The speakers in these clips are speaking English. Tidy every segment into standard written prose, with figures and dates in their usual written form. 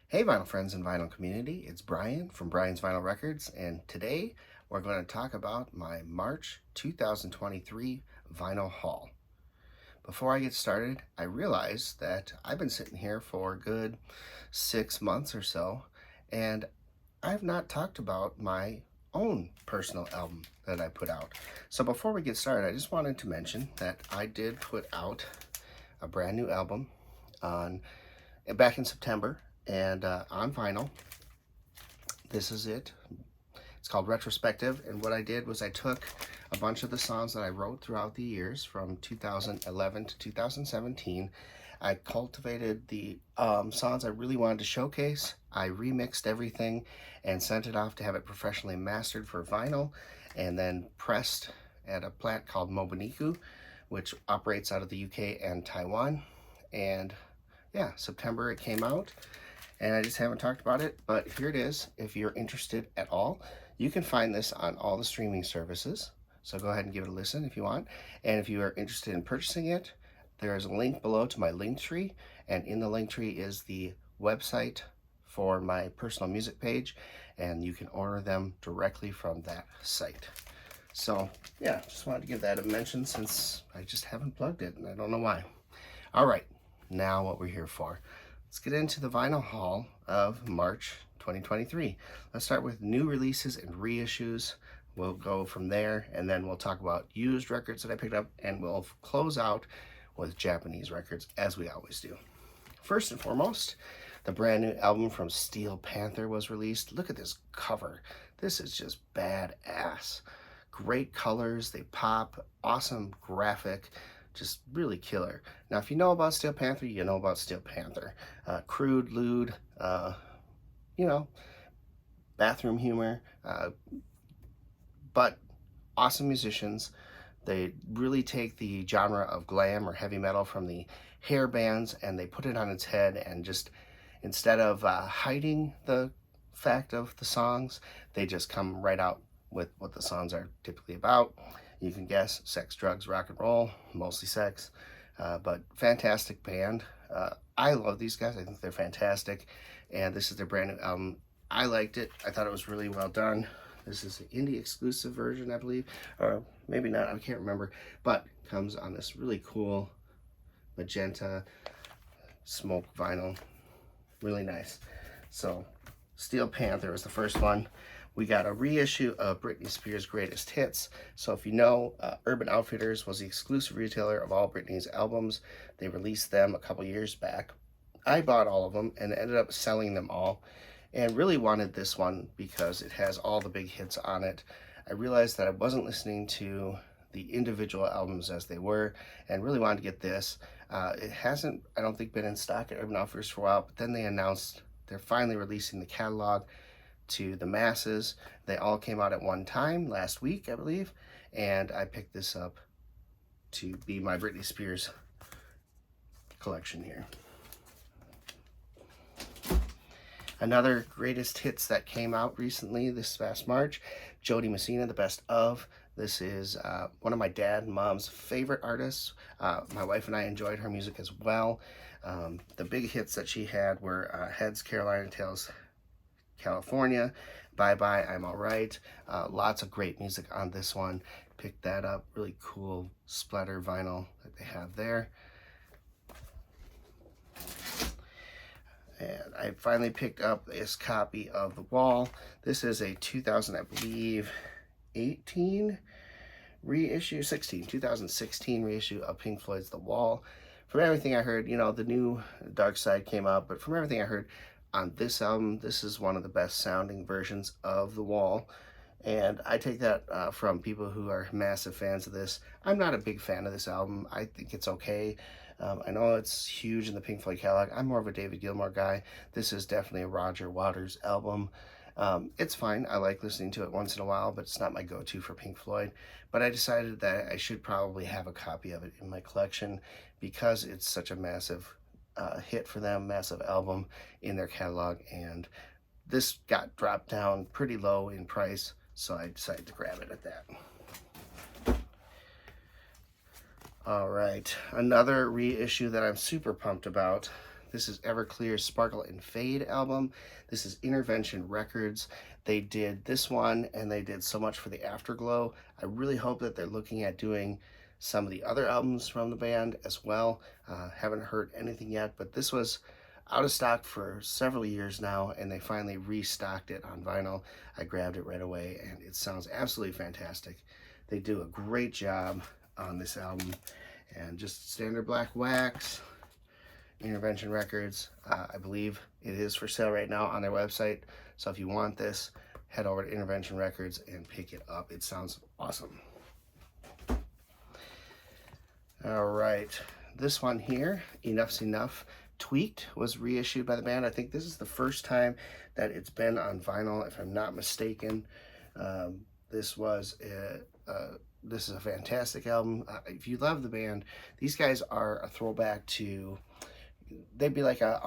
Hey, vinyl friends and vinyl community, it's Brian from Brian's Vinyl Records, and today we're going to talk about my March 2023 vinyl haul. Before I get started, I realize that I've been sitting here for a good 6 months or so, and I've not talked about my own personal album that I put out. So before we get started, I just wanted to mention that I did put out a brand new album on back in September and on vinyl. This is it. It's called Retrospective, and what I did was I took a bunch of the songs that I wrote throughout the years from 2011 to 2017. I cultivated the songs I really wanted to showcase. I remixed everything and sent it off to have it professionally mastered for vinyl and then pressed at a plant called Moboniku, which operates out of the UK and Taiwan. And yeah, September it came out, and I just haven't talked about it, but here it is. If you're interested at all, you can find this on all the streaming services. So go ahead and give it a listen if you want. And if you are interested in purchasing it, there is a link below to my link tree. And in the link tree is the website for my personal music page. And you can order them directly from that site. So yeah, just wanted to give that a mention since I just haven't plugged it and I don't know why. All right, now what we're here for. Let's get into the vinyl haul of March 2023. Let's start with new releases and reissues. We'll go from there, and then we'll talk about used records that I picked up, and we'll close out with Japanese records, as we always do. First and foremost, the brand new album from Steel Panther was released. Look at this cover. This is just badass. Great colors, they pop, awesome graphic, just really killer. Now, if you know about Steel Panther, you know about Steel Panther. Crude, lewd, you know, bathroom humor, but awesome musicians. They really take the genre of glam or heavy metal from the hair bands and they put it on its head, and just instead of hiding the fact of the songs, they just come right out with what the songs are typically about. You can guess: sex, drugs, rock and roll, mostly sex, but fantastic band. I love these guys. I think they're fantastic, and this is their brand new album. I liked it. I thought it was really well done. This is an indie exclusive version, I believe, or maybe not, I can't remember, but comes on this really cool magenta smoke vinyl. Really nice. So Steel Panther is the first one. We got a reissue of Britney Spears' Greatest Hits. So if you know, Urban Outfitters was the exclusive retailer of all Britney's albums. They released them a couple years back. I bought all of them and ended up selling them all, and really wanted this one because it has all the big hits on it. I realized that I wasn't listening to the individual albums as they were, and really wanted to get this. It hasn't, I don't think, been in stock at Urban Outfitters for a while, but then they announced they're finally releasing the catalog to the masses. They all came out at one time last week, I believe, and I picked this up to be my Britney Spears collection here. Another greatest hits that came out recently this past March, Jo Dee Messina, The Best Of. This is one of my dad and mom's favorite artists. My wife and I enjoyed her music as well. The big hits that she had were Heads, Carolina, Tails, California, Bye Bye, I'm Alright. Lots of great music on this one. Picked that up. Really cool splatter vinyl that they have there. And I finally picked up this copy of The Wall. This is a 2000, I believe, 18 reissue, 2016 reissue of Pink Floyd's The Wall. From everything I heard, you know, the new Dark Side came out, but from everything I heard on this album, this is one of the best sounding versions of The Wall. And I take that from people who are massive fans of this. I'm not a big fan of this album. I think it's okay. I know it's huge in the Pink Floyd catalog. I'm more of a David Gilmour guy. This is definitely a Roger Waters album. It's fine. I like listening to it once in a while, but it's not my go-to for Pink Floyd. But I decided that I should probably have a copy of it in my collection because it's such a massive hit for them, massive album in their catalog. And this got dropped down pretty low in price, so I decided to grab it at that. All right, another reissue that I'm super pumped about. This is Everclear's Sparkle and Fade album. This is Intervention Records. They did this one, and they did So Much for the Afterglow. I really hope that they're looking at doing some of the other albums from the band as well. Haven't heard anything yet, but this was out of stock for several years now, and they finally restocked it on vinyl. I grabbed it right away, and it sounds absolutely fantastic. They do a great job on this album, and just standard black wax. Intervention Records. I believe it is for sale right now on their website, so if you want this, head over to Intervention Records and pick it up. It sounds awesome. All right, this one here, Enough's Enough Tweaked, was reissued by the band. I think this is the first time that it's been on vinyl, if I'm not mistaken. This is a fantastic album. If you love the band, these guys are a throwback to, they'd be like they're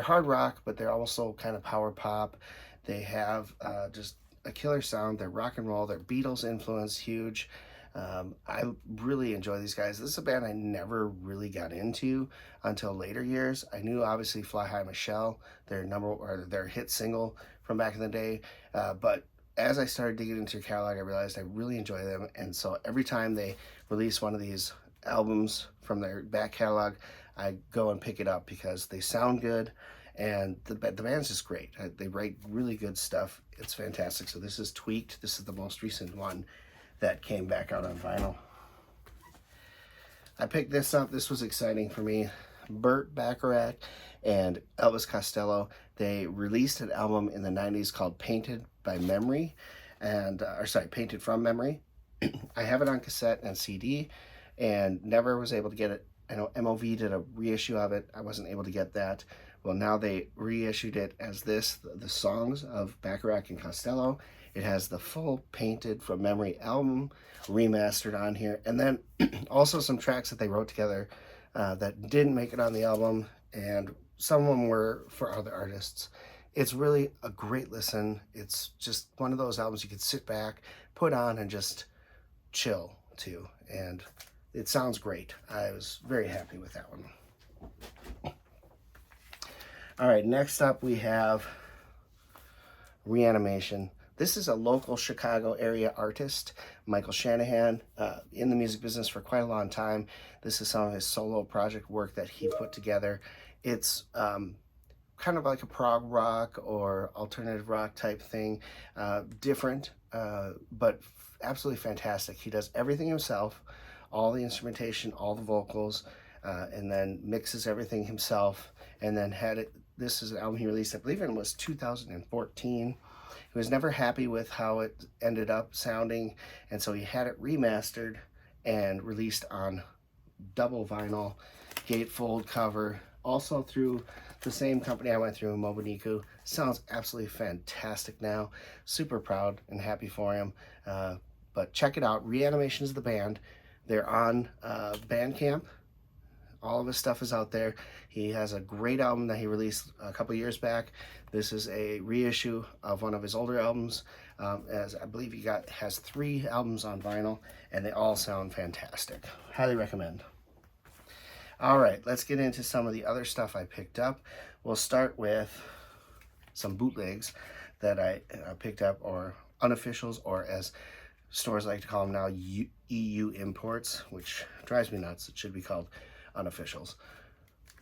hard rock, but they're also kind of power pop. They have just a killer sound. They're rock and roll. They're Beatles influence, huge. I really enjoy these guys. This is a band I never really got into until later years. I knew obviously Fly High Michelle, their hit single from back in the day, but as I started digging into their catalog, I realized I really enjoy them, and so every time they release one of these albums from their back catalog, I go and pick it up because they sound good, and the band's just great. They write really good stuff. It's fantastic. So this is Tweaked. This is the most recent one that came back out on vinyl. I picked this up. This was exciting for me. Burt Bacharach and Elvis Costello, they released an album in the 90s called Painted by Memory, Painted from Memory. I have it on cassette and CD and never was able to get it. I know MOV did a reissue of it. I wasn't able to get that. Well, now they reissued it as this, the songs of Bacharach and Costello. It has the full Painted from Memory album remastered on here, and then also some tracks that they wrote together that didn't make it on the album, and some of them were for other artists. It's really a great listen. It's just one of those albums you could sit back, put on, and just chill to, and it sounds great. I was very happy with that one. All right, next up we have Reanimation. This is a local Chicago area artist, Michael Shanahan, in the music business for quite a long time. This is some of his solo project work that he put together. It's kind of like a prog rock or alternative rock type thing, different, but absolutely fantastic. He does everything himself, all the instrumentation, all the vocals, and then mixes everything himself, and then this is an album he released, I believe it was 2014. He was never happy with how it ended up sounding, and so he had it remastered and released on double vinyl, gatefold cover, also through the same company I went through, Mobuniku. Sounds absolutely fantastic now. Super proud and happy for him. But check it out. Reanimation is the band. They're on Bandcamp. All of his stuff is out there. He has a great album that he released a couple years back. This is a reissue of one of his older albums. As I believe he has 3 albums on vinyl, and they all sound fantastic. Highly recommend. All right, let's get into some of the other stuff I picked up. We'll start with some bootlegs that I picked up, or unofficials, or as stores like to call them now, EU imports, which drives me nuts. It should be called unofficials.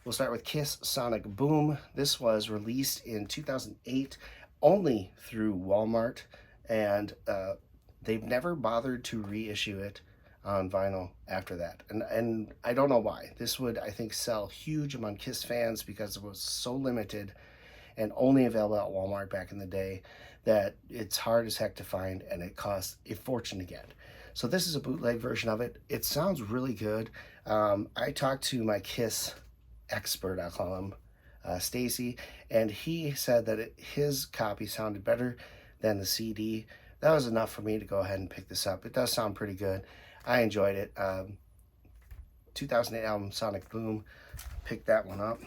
We'll start with Kiss Sonic Boom. This was released in 2008 only through Walmart, and they've never bothered to reissue it on vinyl after that, and I don't know why. This would, I think, sell huge among Kiss fans because it was so limited and only available at Walmart back in the day that it's hard as heck to find, and it costs a fortune to get. So this is a bootleg version of it. It sounds really good. I talked to my Kiss expert, I'll call him, Stacy, and he said that his copy sounded better than the CD. That was enough for me to go ahead and pick this up. It does sound pretty good. I enjoyed it. 2008 album Sonic Boom, picked that one up.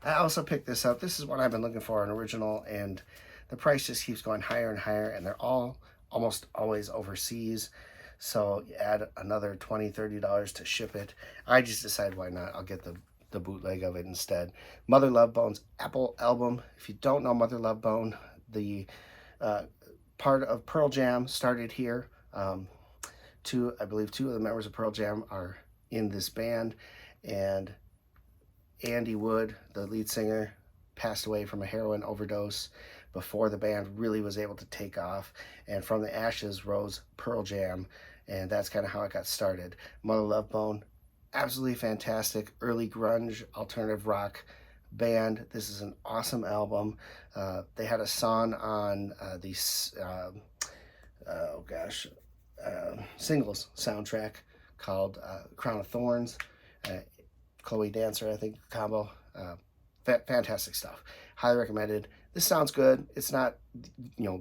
I also picked this up. This is what I've been looking for, an original, and the price just keeps going higher and higher, and they're all almost always overseas. So add another $20-$30 to ship it. I just decided why not. I'll get the bootleg of it instead. Mother Love Bone's Apple album. If you don't know Mother Love Bone, the uh, part of Pearl Jam started here. I believe two of the members of Pearl Jam are in this band, and Andy Wood, the lead singer, passed away from a heroin overdose before the band really was able to take off. And from the ashes rose Pearl Jam, and that's kind of how it got started. Mother Love Bone, absolutely fantastic early grunge alternative rock band. This is an awesome album. They had a song on the oh gosh, singles soundtrack called Crown of Thorns. Chloe Dancer, I think, combo. Fantastic stuff. Highly recommended. This sounds good. It's not,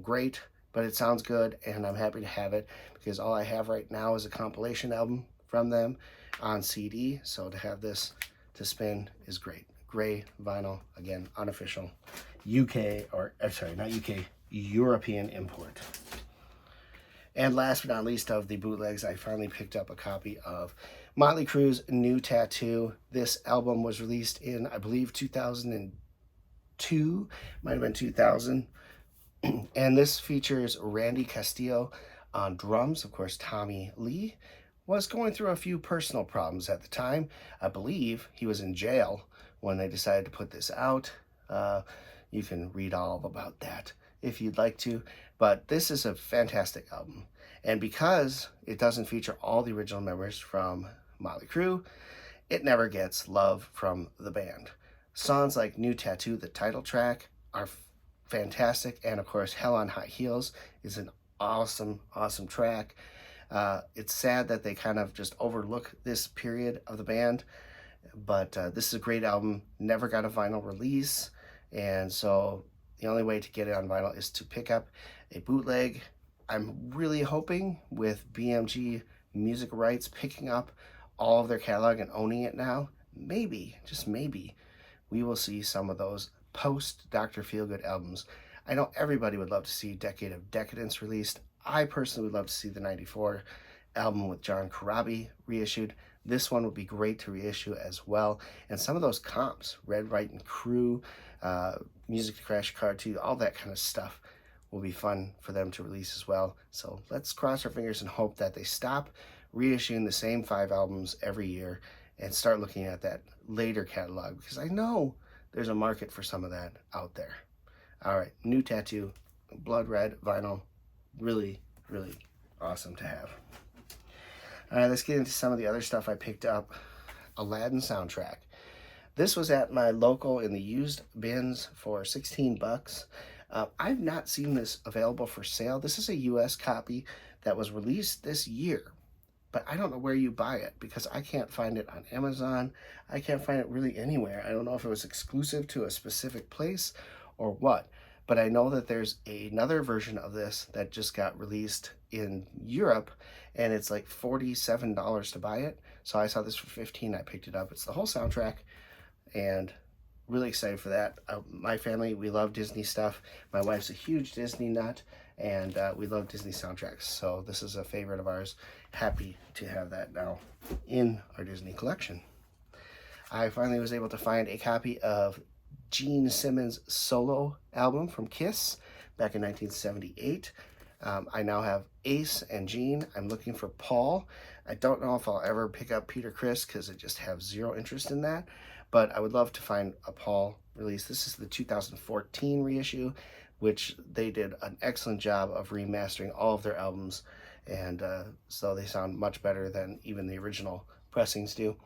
great, but it sounds good, and I'm happy to have it because all I have right now is a compilation album from them on CD. So to have this to spin is great. Gray vinyl, again, unofficial UK, or sorry, not UK, European import. And last but not least of the bootlegs, I finally picked up a copy of Motley Crue's New Tattoo. This album was released in, I believe, 2002, might have been 2000. And this features Randy Castillo on drums. Of course, Tommy Lee was going through a few personal problems at the time. I believe he was in jail when they decided to put this out. You can read all about that if you'd like to, but this is a fantastic album. And because it doesn't feature all the original members from Motley Crue, it never gets love from the band. Songs like New Tattoo, the title track, are fantastic, and of course Hell on High Heels is an awesome track. It's sad that they kind of just overlook this period of the band, but this is a great album. Never got a vinyl release, and so the only way to get it on vinyl is to pick up a bootleg. I'm really hoping with BMG Music Rights picking up all of their catalog and owning it now, maybe, just maybe, we will see some of those post Dr. Feelgood albums. I know everybody would love to see Decade of Decadence released. I personally would love to see the 94 album with John Corabi reissued. This one would be great to reissue as well. And some of those comps, Red, Right, and Crew, Music to Crash Car 2, all that kind of stuff will be fun for them to release as well. So let's cross our fingers and hope that they stop reissuing the same 5 albums every year and start looking at that later catalog, because I know there's a market for some of that out there. All right, New Tattoo, blood red vinyl, really awesome to have. All right, let's get into some of the other stuff I picked up. Aladdin soundtrack. This was at my local in the used bins for 16 bucks. I've not seen this available for sale. This is a US copy that was released this year, but I don't know where you buy it because I can't find it on Amazon. I can't find it really anywhere. I don't know if it was exclusive to a specific place or what, but I know that there's another version of this that just got released in Europe, and it's like $47 to buy it. So I saw this for 15. I picked it up. It's the whole soundtrack, and really excited for that. My family, we love Disney stuff. My wife's a huge Disney nut, and we love Disney soundtracks. So this is a favorite of ours. Happy to have that now in our Disney collection. I finally was able to find a copy of Gene Simmons' solo album from Kiss back in 1978. I now have Ace and Gene. I'm looking for Paul. I don't know if I'll ever pick up Peter Criss because I just have zero interest in that, but I would love to find a Paul release. This is the 2014 reissue, which they did an excellent job of remastering all of their albums, and so they sound much better than even the original pressings do.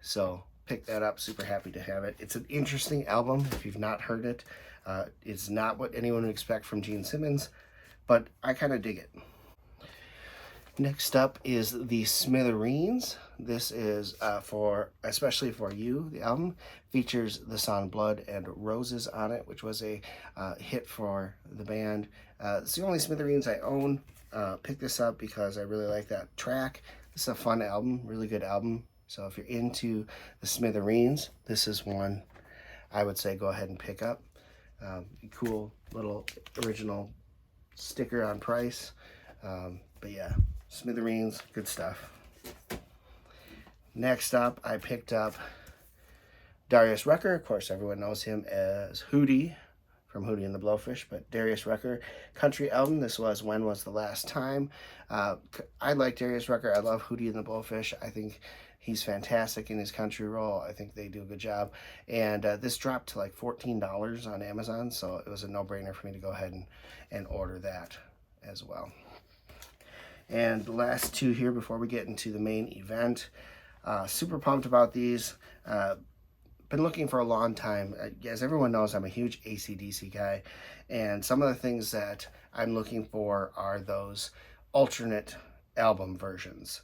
So pick that up, super happy to have it. It's an interesting album if you've not heard it. It's not what anyone would expect from Gene Simmons, but I kind of dig it. Next up is the Smithereens. This is especially for you. The album features the song Blood and Roses on it, which was a hit for the band. It's the only Smithereens I own. Picked this up because I really like that track. This is a fun album, really good album. So if you're into the Smithereens, this is one I would say go ahead and pick up. Cool little original sticker on price. But yeah, Smithereens, good stuff. Next up, I picked up Darius Rucker. Of course, everyone knows him as Hootie from Hootie and the Blowfish, but Darius Rucker country album. This was When Was the Last Time. I like Darius Rucker. I love Hootie and the Blowfish. I think he's fantastic in his country role. I think they do a good job. And this dropped to like $14 on Amazon, so it was a no-brainer for me to go ahead and order that as well. And the last two here before we get into the main event. Super pumped about these. Been looking for a long time. As everyone knows, I'm a huge AC/DC guy, and some of the things that I'm looking for are those alternate album versions.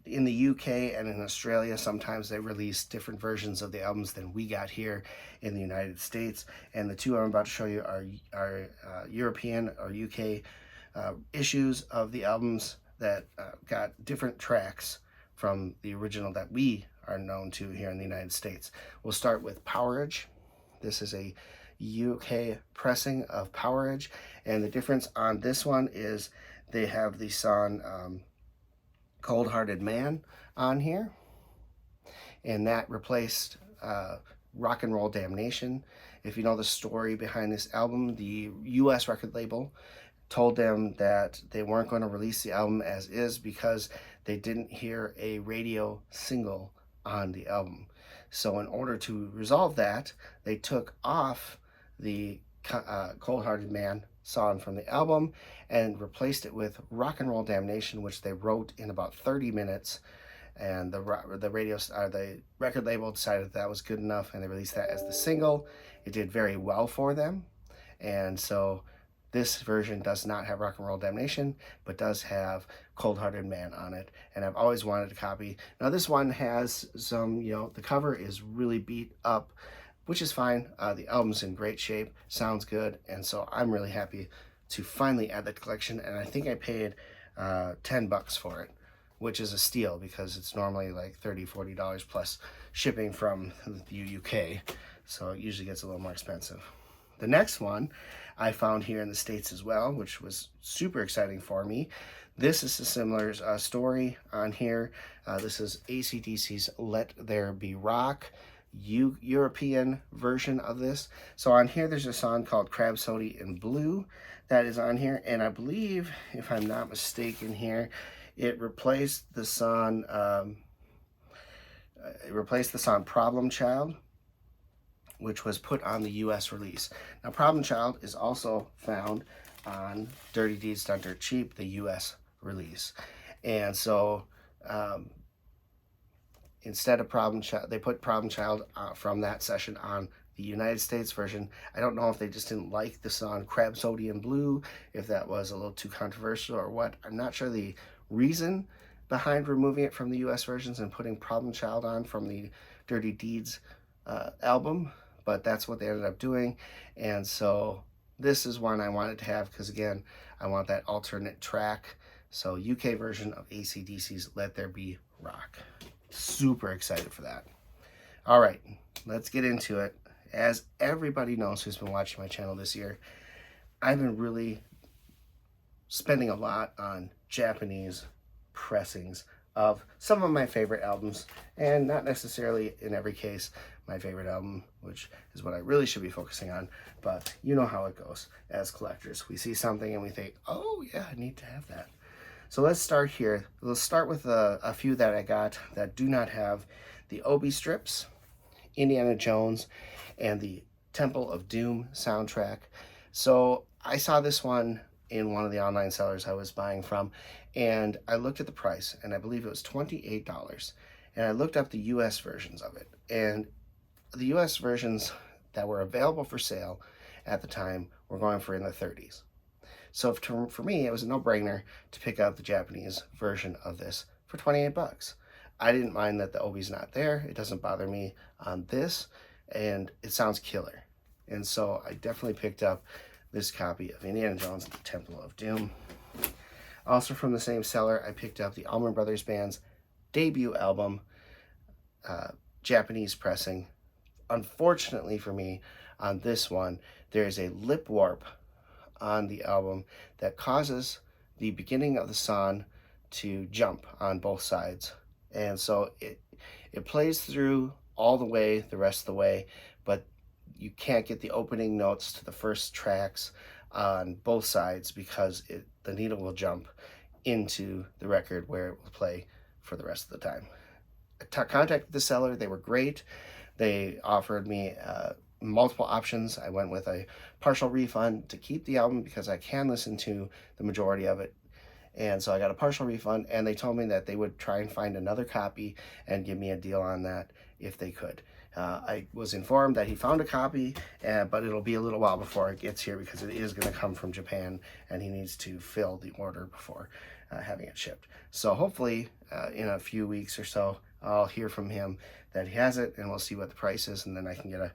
In the UK and in Australia, sometimes they release different versions of the albums than we got here in the United States, and the two I'm about to show you are European or UK issues of the albums that got different tracks from the original that we are known to here in the United States. We'll start with Powerage. This is a UK pressing of Powerage, and the difference on this one is they have the song Cold Hearted Man on here, and that replaced Rock and Roll Damnation. If you know the story behind this album, the US record label told them that they weren't going to release the album as is because they didn't hear a radio single on the album. So in order to resolve that, they took off the Cold Hearted Man song from the album and replaced it with Rock and Roll Damnation, which they wrote in about 30 minutes. And the record label decided that was good enough, and they released that as the single. It did very well for them, and so this version does not have Rock and Roll Damnation, but does have Cold Hearted Man on it, and I've always wanted a copy. Now this one has some, the cover is really beat up, which is fine. The album's in great shape, sounds good, and so I'm really happy to finally add that collection, and I think I paid $10 for it, which is a steal because it's normally like $30, $40 plus shipping from the UK, so it usually gets a little more expensive. The next one I found here in the States as well, which was super exciting for me. This is a similar story on here. This is AC/DC's Let There Be Rock, European version of this. So on here there's a song called Crabsody in Blue that is on here, and I believe, if I'm not mistaken here, it replaced the song Problem Child, which was put on the US release. Now Problem Child is also found on Dirty Deeds Done Dirt Cheap, the US release. And so instead of Problem Child, they put Problem Child from that session on the United States version. I don't know if they just didn't like the song Crabsody in Blue, if that was a little too controversial or what. I'm not sure the reason behind removing it from the US versions and putting Problem Child on from the Dirty Deeds album, but that's what they ended up doing. And so this is one I wanted to have because, again, I want that alternate track. So UK version of AC/DC's Let There Be Rock. Super excited for that. All right, let's get into it. As everybody knows who's been watching my channel this year, I've been really spending a lot on Japanese pressings of some of my favorite albums, and not necessarily in every case my favorite album, which is what I really should be focusing on, but you know how it goes as collectors. We see something and we think, oh yeah, I need to have that. So let's start here. Let's start with a few that I got that do not have the Obi strips, Indiana Jones, and the Temple of Doom soundtrack. So I saw this one in one of the online sellers I was buying from, and I looked at the price, and I believe it was $28. And I looked up the US versions of it, and the US versions that were available for sale at the time were going for in the 30s. So for me, it was a no-brainer to pick up the Japanese version of this for 28 bucks. I didn't mind that the Obi's not there. It doesn't bother me on this, and it sounds killer. And so I definitely picked up this copy of Indiana Jones and the Temple of Doom. Also from the same seller, I picked up the Allman Brothers Band's debut album, Japanese pressing. Unfortunately for me, on this one, there is a lip warp on the album that causes the beginning of the song to jump on both sides. And so it plays through all the way, the rest of the way, but you can't get the opening notes to the first tracks on both sides because the needle will jump into the record where it will play for the rest of the time. I contacted the seller. They were great. They offered me multiple options. I went with a partial refund to keep the album because I can listen to the majority of it. And so I got a partial refund, and they told me that they would try and find another copy and give me a deal on that if they could. I was informed that he found a copy, but it'll be a little while before it gets here because it is going to come from Japan, and he needs to fill the order before having it shipped. So hopefully in a few weeks or so, I'll hear from him that he has it, and we'll see what the price is, and then I can get a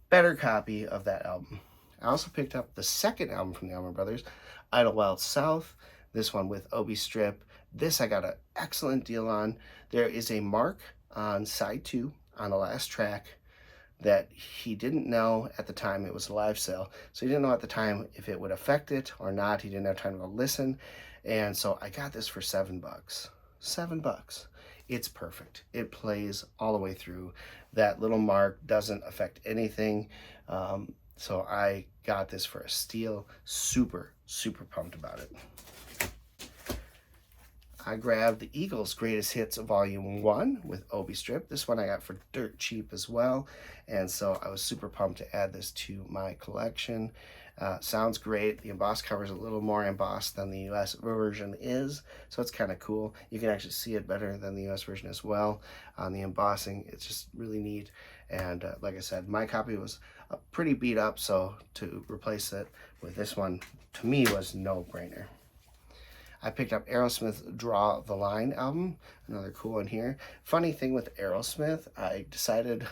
better copy of that album. I also picked up the second album from the Allman Brothers, Idlewild South, this one with Obi Strip. This I got an excellent deal on. There is a mark on side 2 on the last track that he didn't know at the time. It was a live sale, so he didn't know at the time if it would affect it or not. He didn't have time to listen, and so I got this for $7. $7. It's perfect. It plays all the way through. That little mark doesn't affect anything. So I got this for a steal. Super pumped about it. I grabbed the Eagles Greatest Hits Volume 1 with Obi Strip. This one I got for dirt cheap as well. And so I was super pumped to add this to my collection. Sounds great. The embossed cover is a little more embossed than the US version is, so it's kind of cool. You can actually see it better than the US version as well on the embossing. It's just really neat. And like I said, my copy was pretty beat up, so to replace it with this one, to me, was no-brainer. I picked up Aerosmith Draw the Line album, another cool one here. Funny thing with Aerosmith, I decided,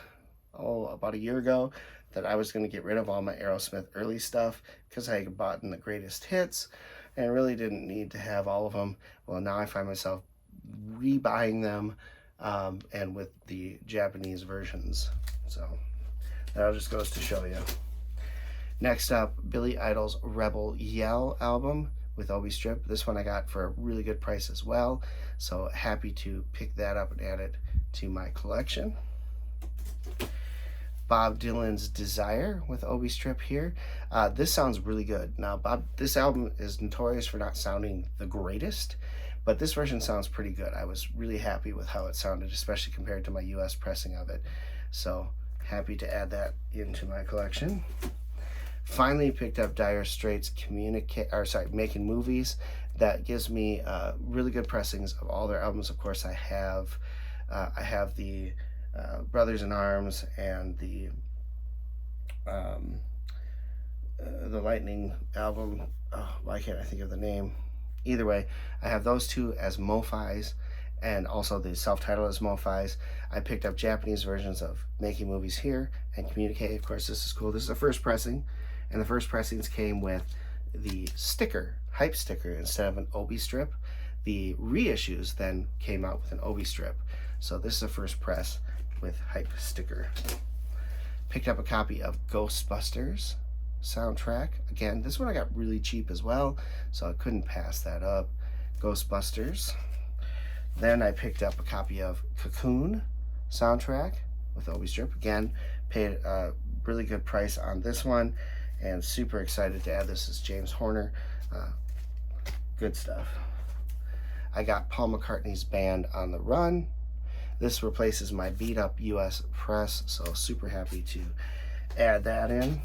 about a year ago, that I was going to get rid of all my Aerosmith early stuff because I had bought in the greatest hits and really didn't need to have all of them. Well, now I find myself rebuying them and with the Japanese versions. So that just goes to show you. Next up, Billy Idol's Rebel Yell album with Obi Strip. This one I got for a really good price as well, so happy to pick that up and add it to my collection. Bob Dylan's Desire with Obi Strip here. This sounds really good. Now, this album is notorious for not sounding the greatest, but this version sounds pretty good. I was really happy with how it sounded, especially compared to my US pressing of it. So happy to add that into my collection. Finally picked up Dire Straits Making Movies. That gives me really good pressings of all their albums. Of course, I have the Brothers in Arms and the Lightning album. Oh, why can't I think of the name? Either way, I have those two as MoFis, and also the self-titled as MoFis. I picked up Japanese versions of Making Movies here and Communicate. Of course, this is cool. This is the first pressing, and the first pressings came with the sticker, hype sticker, instead of an Obi Strip. The reissues then came out with an Obi Strip. So this is the first press with hype sticker. Picked up a copy of Ghostbusters soundtrack. Again, this one I got really cheap as well, so I couldn't pass that up. Ghostbusters. Then I picked up a copy of Cocoon soundtrack with Obi Strip. Again, paid a really good price on this one, and super excited to add this as James Horner. Good stuff. I got Paul McCartney's Band on the Run. This replaces my beat up US press, so super happy to add that in.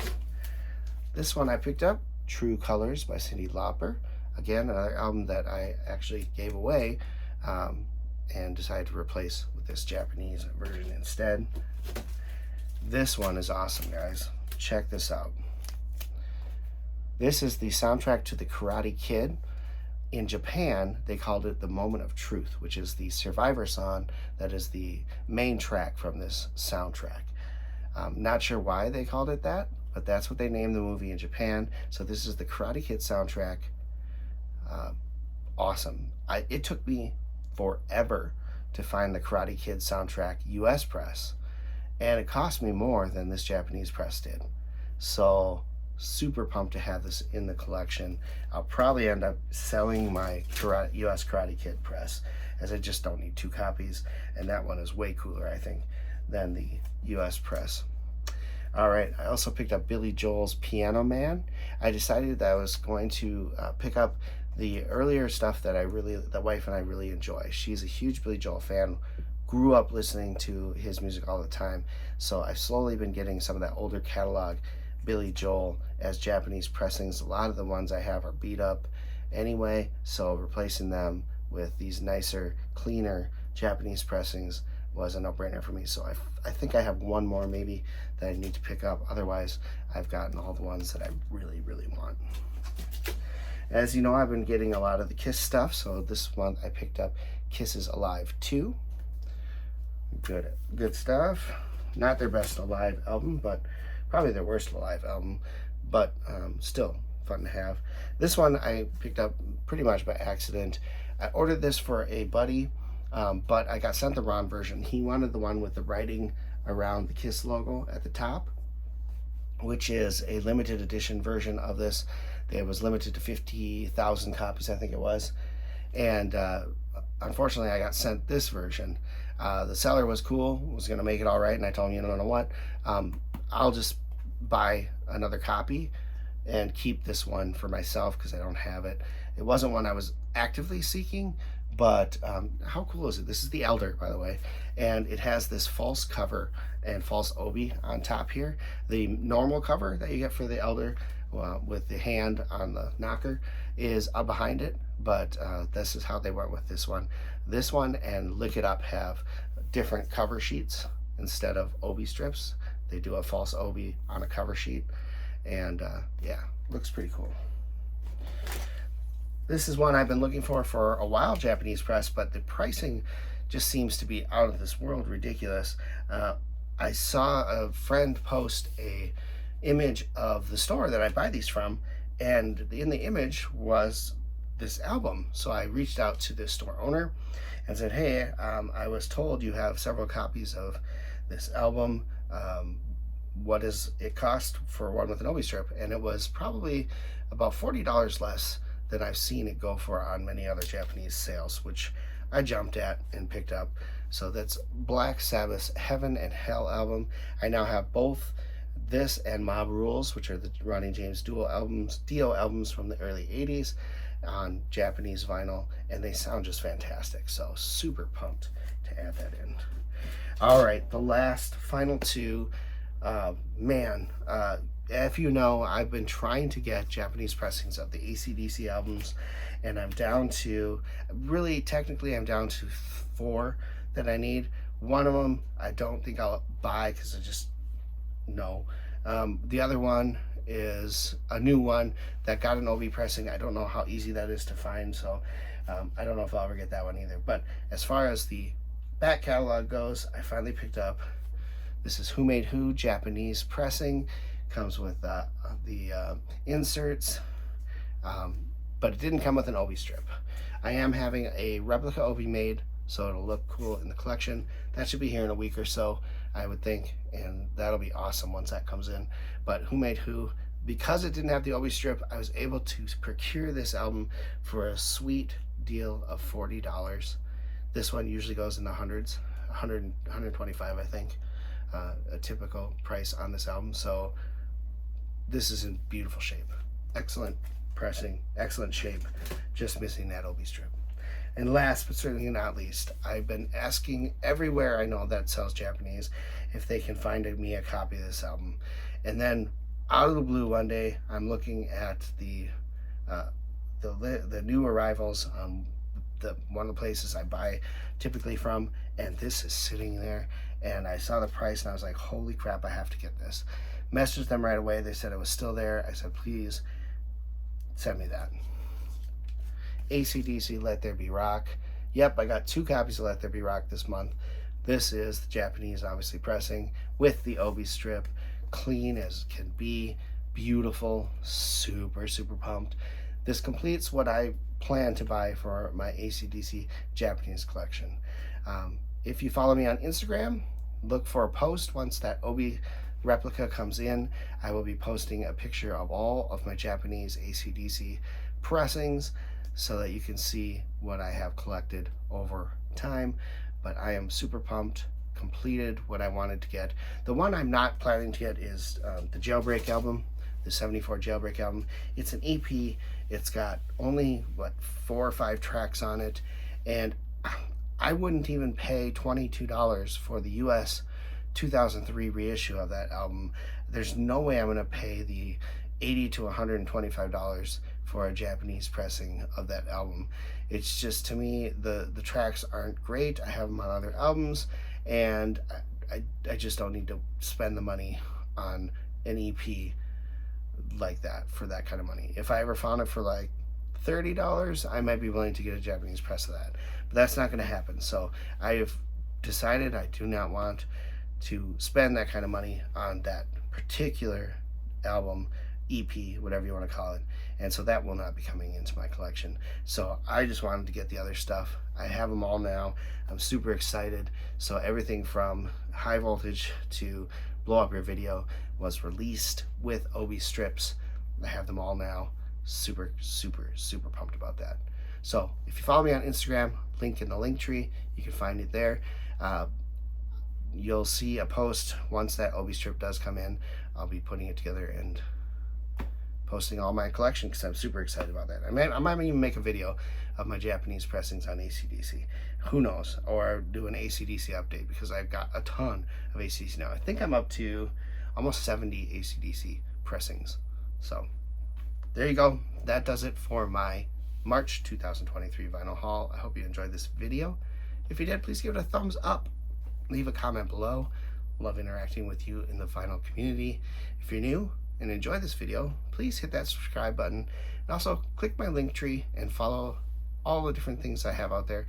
This one I picked up, True Colors by Cyndi Lauper. Again, another album that I actually gave away and decided to replace with this Japanese version instead. This one is awesome, guys. Check this out. This is the soundtrack to The Karate Kid. In Japan, they called it The Moment of Truth, which is the Survivor song that is the main track from this soundtrack. Not sure why they called it that, but that's what they named the movie in Japan. So this is the Karate Kid soundtrack. Awesome. It took me forever to find the Karate Kid soundtrack US press, and it cost me more than this Japanese press did. So Super pumped to have this in the collection. I'll probably end up selling my US Karate Kid press, as I just don't need 2 copies, and that one is way cooler, I think, than the US press. All right, I also picked up Billy Joel's Piano Man. I decided that I was going to pick up the earlier stuff that the wife and I really enjoy. She's a huge Billy Joel fan, grew up listening to his music all the time, so I've slowly been getting some of that older catalog Billy Joel as Japanese pressings. A lot of the ones I have are beat up anyway, so replacing them with these nicer, cleaner Japanese pressings was a no-brainer for me. So I think I have one more maybe that I need to pick up. Otherwise, I've gotten all the ones that I really, really want. As you know, I've been getting a lot of the Kiss stuff, so this month I picked up Kiss's Alive 2. Good stuff. Not their best Alive album, but probably their worst Alive album, but still fun to have. This one I picked up pretty much by accident. I ordered this for a buddy, but I got sent the wrong version. He wanted the one with the writing around the Kiss logo at the top, which is a limited edition version of this. It was limited to 50,000 copies, I think it was. And unfortunately, I got sent this version. The seller was cool, was going to make it all right, and I told him, you know what, I'll just buy another copy and keep this one for myself because I don't have it. It wasn't one I was actively seeking, but how cool is it? This is the Elder, by the way, and it has this false cover and false obi on top here. The normal cover that you get for the Elder with the hand on the knocker is up behind it, but this is how they went with this one. This one and Lick It Up have different cover sheets instead of obi strips. They do a false obi on a cover sheet, and yeah, looks pretty cool. This is one I've been looking for a while, Japanese press, but the pricing just seems to be out of this world ridiculous. I saw a friend post a image of the store that I buy these from, and in the image was this album. So I reached out to the store owner and said, hey, I was told you have several copies of this album. What does it cost for one with an obi strip? And it was probably about $40 less than I've seen it go for on many other Japanese sales, which I jumped at and picked up. So that's Black Sabbath's Heaven and Hell album. I now have both this and Mob Rules, which are the Ronnie James Dio albums from the early 80s on Japanese vinyl, and they sound just fantastic. So super pumped to add that in. All right, the final two. If you know, I've been trying to get Japanese pressings of the AC/DC albums, and I'm down to, really technically I'm down to 4 that I need. One of them I don't think I'll buy because I just no. The other one is a new one that got an obi pressing. I don't know how easy that is to find, so I don't know if I'll ever get that one either. But as far as the back catalog goes, I finally picked up, this is Who Made Who Japanese pressing. Comes with the inserts, but it didn't come with an obi strip. I am having a replica obi made, so it'll look cool in the collection. That should be here in a week or so, I would think, and that'll be awesome once that comes in. But Who Made Who, because it didn't have the obi strip, I was able to procure this album for a sweet deal of $40. This one usually goes in the hundreds, 100, 125, I think, a typical price on this album. So this is in beautiful shape. Excellent pressing, excellent shape, just missing that obi strip. And last but certainly not least, I've been asking everywhere I know that sells Japanese if they can find me a copy of this album. And then out of the blue one day, I'm looking at the new arrivals, one of the places I buy typically from, and this is sitting there, and I saw the price and I was like, holy crap, I have to get this. Messaged them right away. They said it was still there. I said, please send me that. AC/DC Let There Be Rock. Yep, I got 2 copies of Let There Be Rock this month. This is the Japanese, obviously, pressing with the obi strip, clean as can be, beautiful, super, super pumped. This completes what I plan to buy for my AC/DC Japanese collection. If you follow me on Instagram, look for a post once that obi replica comes in, I will be posting a picture of all of my Japanese AC/DC pressings so that you can see what I have collected over time. But I am super pumped. Completed what I wanted to get. The one I'm not planning to get is the Jailbreak album, the 74 Jailbreak album. It's an EP. It's got only 4 or 5 tracks on it, and I wouldn't even pay $22 for the US 2003 reissue of that album. There's no way I'm going to pay the $80 to $125 for a Japanese pressing of that album. It's just, to me, the tracks aren't great. I have them on other albums, and I just don't need to spend the money on an EP like that for that kind of money. If I ever found it for like $30, I might be willing to get a Japanese press of that, but that's not going to happen. So I have decided I do not want to spend that kind of money on that particular album, EP, whatever you want to call it, and so that will not be coming into my collection. So I just wanted to get the other stuff. I have them all now. I'm super excited. So everything from High Voltage to Blow Up Your Video was released with Obi strips. I have them all now. Super pumped about that. So if you follow me on Instagram, link in the link tree, you can find it there. You'll see a post once that Obi strip does come in. I'll be putting it together and posting all my collection because I'm super excited about that. I might even make a video of my Japanese pressings on AC/DC. Who knows? Or do an AC/DC update because I've got a ton of AC/DC now. I think I'm up to almost 70 AC/DC pressings. So there you go. That does it for my March 2023 vinyl haul. I hope you enjoyed this video. If you did, please give it a thumbs up. Leave a comment below. Love interacting with you in the vinyl community. If you're new and enjoy this video, please hit that subscribe button and also click my link tree and follow all the different things I have out there.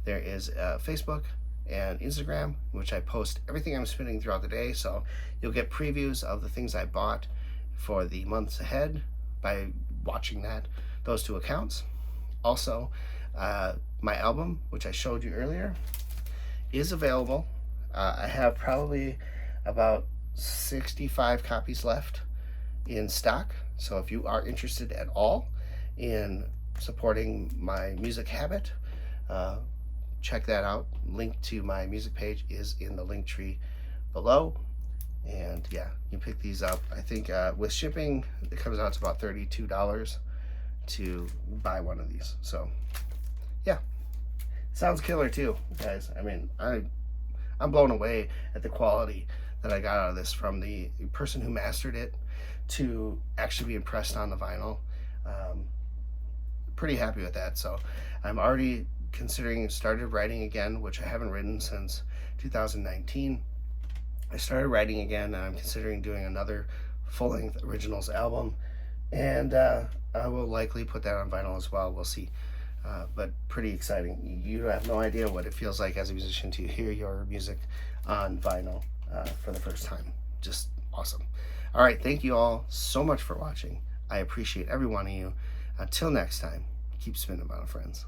There is Facebook and Instagram, which I post everything I'm spending throughout the day, so you'll get previews of the things I bought for the months ahead by watching those 2 accounts. Also, my album, which I showed you earlier, is available. I have probably about 65 copies left in stock, so if you are interested at all in supporting my music habit, check that out. Link to my music page is in the link tree below, and yeah, you pick these up. I think with shipping it comes out to about $32 to buy one of these. So yeah, sounds killer too, guys. I mean, I'm blown away at the quality that I got out of this, from the person who mastered it to actually be impressed on the vinyl. Pretty happy with that. So I'm already considering started writing again, which I haven't written since 2019. I started writing again, and I'm considering doing another full-length originals album, and I will likely put that on vinyl as well. We'll see. But pretty exciting. You have no idea what it feels like as a musician to hear your music on vinyl for the first time. Just awesome. All right, thank you all so much for watching. I appreciate every one of you. Until next time, keep spinning, vinyl friends.